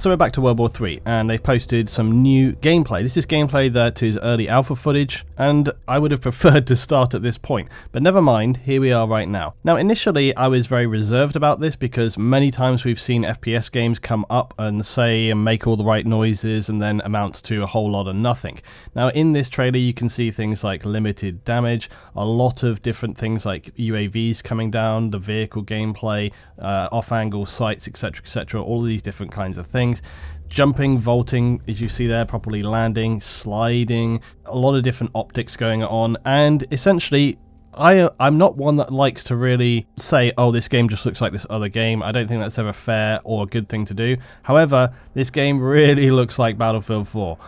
So we're back to World War 3, and they've posted some new gameplay. This is gameplay that is early alpha footage, and I would have preferred to start at this point, but never mind, here we are right now. Now initially I was very reserved about this because many times we've seen FPS games come up and say and make all the right noises and then amount to a whole lot of nothing. Now in this trailer you can see things like limited damage, a lot of different things like UAVs coming down, the vehicle gameplay, off-angle sights, etc, all of these different kinds of things. Jumping, vaulting, as you see there, properly landing, sliding, a lot of different optics going on, and essentially I'm not one that likes to really say, oh, this game just looks like this other game. I don't think that's ever fair or a good thing to do. However, this game really looks like Battlefield 4.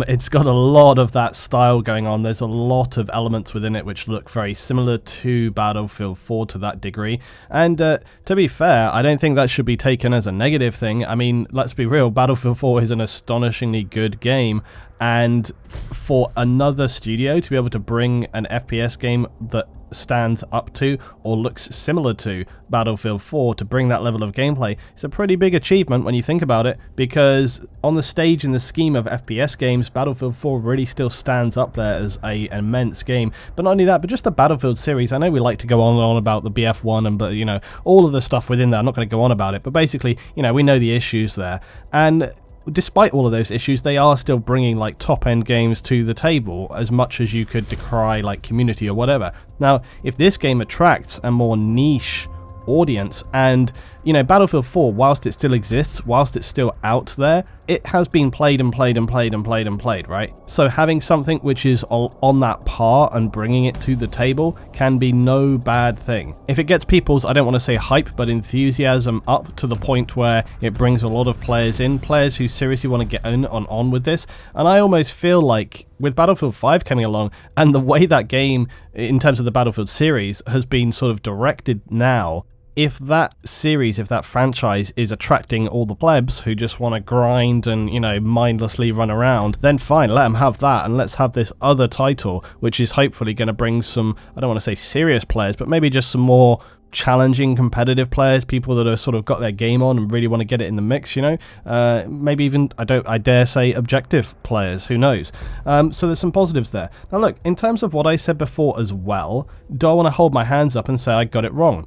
It's got a lot of that style going on. There's a lot of elements within it which look very similar to Battlefield 4 to that degree. And to be fair, I don't think that should be taken as a negative thing. I mean, let's be real, Battlefield 4 is an astonishingly good game. And for another studio to be able to bring an FPS game that stands up to or looks similar to Battlefield 4 to bring that level of gameplay, it's a pretty big achievement when you think about it, because on the stage in the scheme of FPS games, Battlefield 4 really still stands up there as an immense game. But not only that, but just the Battlefield series. I know we like to go on and on about the BF1 and, but you know, all of the stuff within there. I'm not going to go on about it, but basically, you know, we know the issues there. And despite all of those issues, they are still bringing like top-end games to the table, as much as you could decry like Community or whatever. Now, if this game attracts a more niche audience, and you know, Battlefield 4, whilst it still exists, whilst it's still out there, it has been played and played and played and played and played, right? So having something which is on that par and bringing it to the table can be no bad thing. If it gets people's, I don't want to say hype, but enthusiasm up to the point where it brings a lot of players in, players who seriously want to get on with this. And I almost feel like with Battlefield 5 coming along, and the way that game, in terms of the Battlefield series, has been sort of directed now, if that series, if that franchise is attracting all the plebs who just want to grind and, you know, mindlessly run around, then fine, let them have that, and let's have this other title, which is hopefully going to bring some, I don't want to say serious players, but maybe just some more challenging competitive players, people that have sort of got their game on and really want to get it in the mix, you know, maybe even, I dare say, objective players, who knows. So there's some positives there. Now look, in terms of what I said before as well, do I want to hold my hands up and say I got it wrong?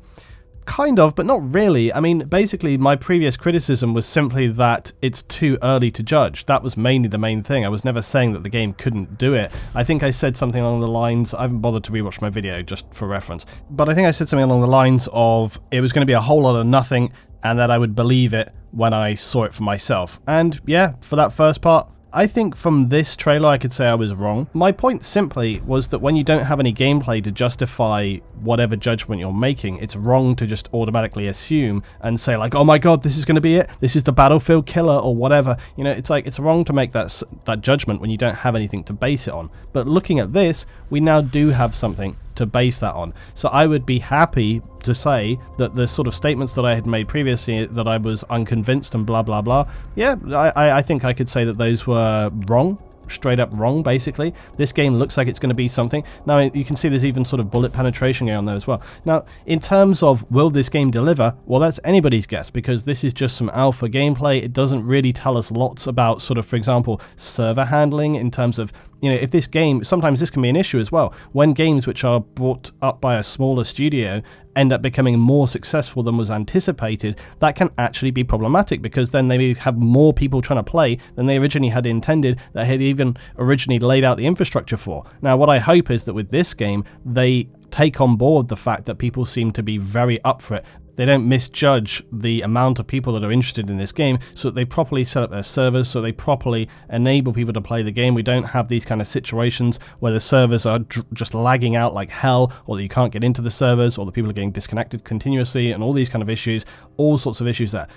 Kind of, but not really. I mean, basically, my previous criticism was simply that it's too early to judge. That was mainly the main thing. I was never saying that the game couldn't do it. I think I said something along the lines, I haven't bothered to rewatch my video just for reference, but I think I said something along the lines of it was going to be a whole lot of nothing and that I would believe it when I saw it for myself. And yeah, for that first part, I think from this trailer I could say I was wrong. My point simply was that when you don't have any gameplay to justify whatever judgment you're making, it's wrong to just automatically assume and say like, oh my god, this is going to be it, this is the Battlefield killer or whatever. You know, it's like, it's wrong to make that judgment when you don't have anything to base it on. But looking at this, we now do have something to base that on. So I would be happy to say that the sort of statements that I had made previously, that I was unconvinced and blah blah blah, yeah, I think I could say that those were wrong. Straight up wrong, basically. This game looks like it's going to be something. Now, you can see there's even sort of bullet penetration going on there as well. Now, in terms of will this game deliver, well, that's anybody's guess, because this is just some alpha gameplay. It doesn't really tell us lots about sort of, for example, server handling in terms of, you know, if this game, sometimes this can be an issue as well. When games which are brought up by a smaller studio end up becoming more successful than was anticipated, that can actually be problematic, because then they have more people trying to play than they originally had intended, that had even originally laid out the infrastructure for. Now, what I hope is that with this game, they take on board the fact that people seem to be very up for it. They don't misjudge the amount of people that are interested in this game, so that they properly set up their servers, so they properly enable people to play the game. We don't have these kind of situations where the servers are just lagging out like hell, or that you can't get into the servers, or that people are getting disconnected continuously, and all these kind of issues, all sorts of issues there.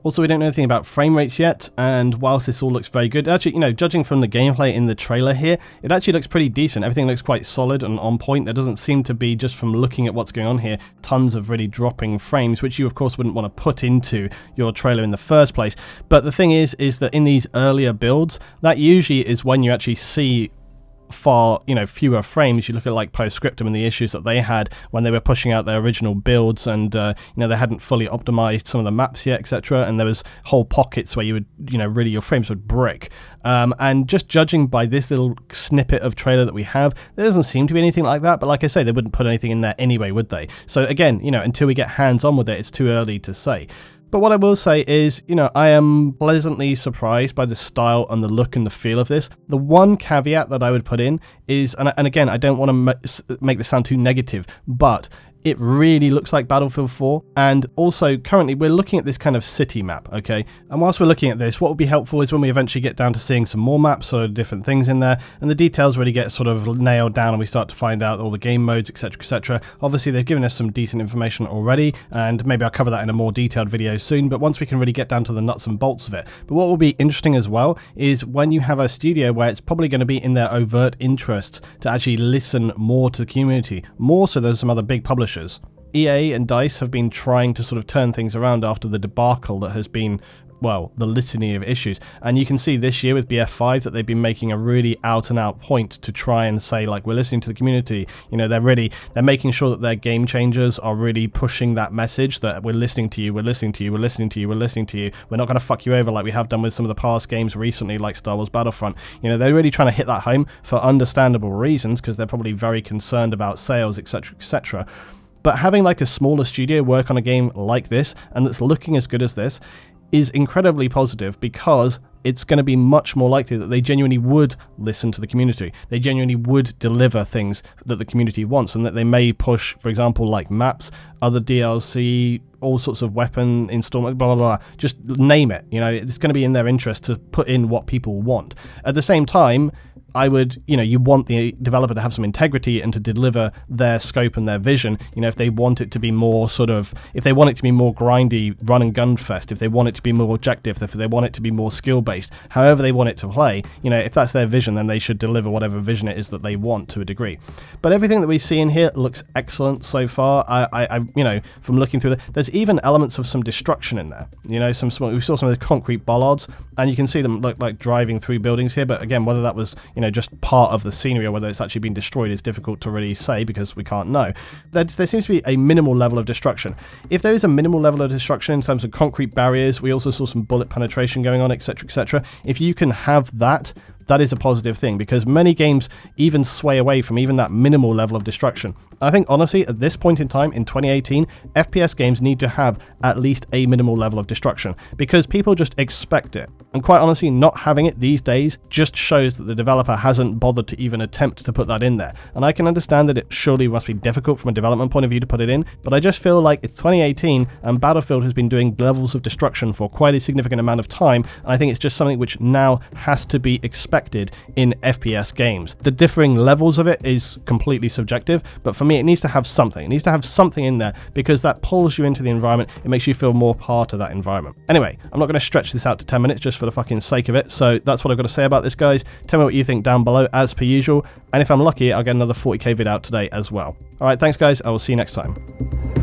Also, we don't know anything about frame rates yet, and whilst this all looks very good, actually, you know, judging from the gameplay in the trailer here, it actually looks pretty decent. Everything looks quite solid and on point. There doesn't seem to be, just from looking at what's going on here, tons of really dropping frames, which you of course wouldn't want to put into your trailer in the first place. But the thing is that in these earlier builds, that usually is when you actually see far, fewer frames. You look at like Postscriptum and the issues that they had when they were pushing out their original builds, and they hadn't fully optimized some of the maps yet, etc. And there was whole pockets where you would, really your frames would brick. And just judging by this little snippet of trailer that we have, there doesn't seem to be anything like that. But like I say, they wouldn't put anything in there anyway, would they? So again, until we get hands on with it, it's too early to say. But what I will say is, I am pleasantly surprised by the style and the look and the feel of this. The one caveat that I would put in is, and again, I don't want to make this sound too negative, but it really looks like Battlefield 4, and also currently we're looking at this kind of city map, okay? And whilst we're looking at this, what would be helpful is when we eventually get down to seeing some more maps, sort of different things in there, and the details really get sort of nailed down and we start to find out all the game modes, etc, etc. Obviously they've given us some decent information already, and maybe I'll cover that in a more detailed video soon, but once we can really get down to the nuts and bolts of it. But what will be interesting as well is when you have a studio where it's probably going to be in their overt interests to actually listen more to the community, more so than some other big publishers. EA and DICE have been trying to sort of turn things around after the debacle that has been, well, the litany of issues. And you can see this year with BF5 that they've been making a really out and out point to try and say, like, we're listening to the community. They're making sure that their game changers are really pushing that message that we're listening to you, we're listening to you, we're listening to you, we're listening to you. We're not going to fuck you over like we have done with some of the past games recently, like Star Wars Battlefront. They're really trying to hit that home for understandable reasons, because they're probably very concerned about sales, etc, etc. But having like a smaller studio work on a game like this, and that's looking as good as this, is incredibly positive, because it's going to be much more likely that they genuinely would listen to the community. They genuinely would deliver things that the community wants, and that they may push, for example, like maps, other DLC, all sorts of weapon installment, blah, blah, blah. Just name it. It's going to be in their interest to put in what people want. At the same time, I would, you want the developer to have some integrity and to deliver their scope and their vision. If they want it to be more if they want it to be more grindy, run and gun fest, if they want it to be more objective, if they want it to be more skill based, however they want it to play, if that's their vision, then they should deliver whatever vision it is that they want to a degree. But everything that we see in here looks excellent so far. I from looking through there's even elements of some destruction in there. We saw some of the concrete bollards, and you can see them look like driving through buildings here. But again, whether that was just part of the scenery or whether it's actually been destroyed is difficult to really say, because we can't know. There seems to be a minimal level of destruction. If there is a minimal level of destruction in terms of concrete barriers, we also saw some bullet penetration going on, etc, etc. If you can have that, that is a positive thing, because many games even sway away from even that minimal level of destruction. I think honestly, at this point in time, in 2018, FPS games need to have at least a minimal level of destruction, because people just expect it. And quite honestly, not having it these days just shows that the developer hasn't bothered to even attempt to put that in there. And I can understand that it surely must be difficult from a development point of view to put it in, but I just feel like it's 2018 and Battlefield has been doing levels of destruction for quite a significant amount of time, and I think it's just something which now has to be expected in FPS games. The differing levels of it is completely subjective, but for me it needs to have something. It needs to have something in there, because that pulls you into the environment. It makes you feel more part of that environment. Anyway, I'm not going to stretch this out to 10 minutes just for the fucking sake of it, so that's what I've got to say about this, guys. Tell me what you think down below as per usual, and if I'm lucky, I'll get another 40k vid out today as well. Alright, thanks guys, I will see you next time.